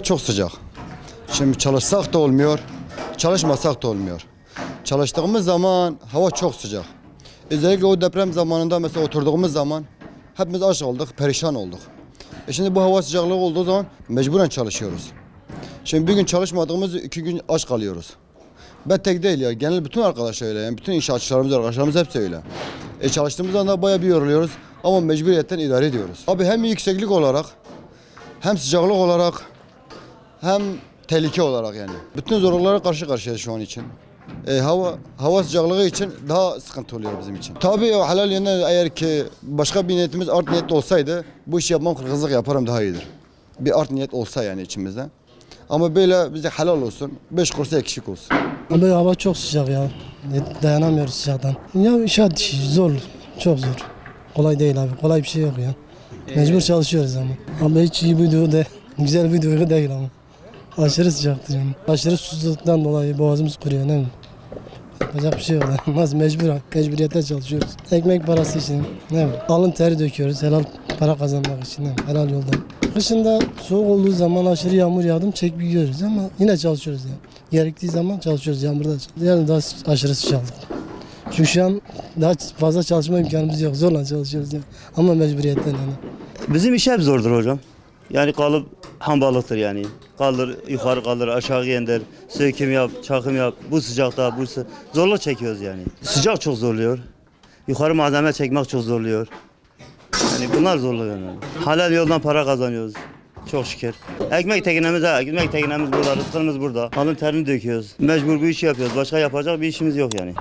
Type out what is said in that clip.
çok sıcak. Şimdi çalışsak da olmuyor, çalışmasak da olmuyor. Çalıştığımız zaman hava çok sıcak. Özellikle o deprem zamanında mesela oturduğumuz zaman hepimiz aç olduk, perişan olduk. Şimdi bu hava sıcaklığı olduğu zaman mecburen çalışıyoruz. Şimdi bir gün çalışmadığımız 2 gün aç kalıyoruz. Ben tek değil ya, genel bütün arkadaşlar öyle yani, bütün inşaatçılarımız, arkadaşlarımız hepsi öyle. Çalıştığımız anda bayağı bir yoruluyoruz ama mecburiyetten idare ediyoruz. Abi hem yükseklik olarak, hem sıcaklık olarak, hem tehlike olarak yani. Bütün zorluklara karşı karşıyayız şu an için. Hava sıcaklığı için daha sıkıntı oluyor bizim için. Tabii o halal yönden eğer ki başka bir niyetimiz art niyetli olsaydı bu işi yapmam, kırgızlık yaparım daha iyidir. Bir art niyet olsa yani içimizde. Ama böyle bize helal olsun, 5 kursa ekşik olsun. Abi hava çok sıcak ya. Dayanamıyoruz sıcaktan. Ya inşaat işi zor, çok zor. Kolay değil abi, kolay bir şey yok ya. Mecbur çalışıyoruz ama. Abi hiç iyi bir duygu de, güzel bir duygu değil ama. Aşırı sıcaktı yani. Aşırı susuzluktan dolayı boğazımız kuruyor ne mi? Yapacak bir şey yok. Nasıl mecburiyete çalışıyoruz. Ekmek parası için ne mi? Alın teri döküyoruz helal para kazanmak için ne mi? Helal yoldan. Kışında soğuk olduğu zaman aşırı yağmur yağdım çek biliyoruz ama yine çalışıyoruz yani. Gerektiği zaman çalışıyoruz yağmurda. Yani daha aşırı sıcaklık. Çünkü şu an daha fazla çalışma imkanımız yok. Zorla çalışıyoruz yani. Ama mecburiyetten yani. Bizim iş hep zordur hocam. Yani kalıp hambalıktır yani. Kaldır yukarı kaldır aşağı indir. Söküm yap, çakım yap. Bu sıcakta zorluk çekiyoruz yani. Sıcak çok zorluyor. Yukarı malzeme çekmek çok zorluyor. Yani bunlar zorluyor yani. Halal yoldan para kazanıyoruz. Çok şükür. Ekmek teknemiz burada, rızkımız burada. Alın terini döküyoruz. Mecbur bu işi yapıyoruz. Başka yapacak bir işimiz yok yani.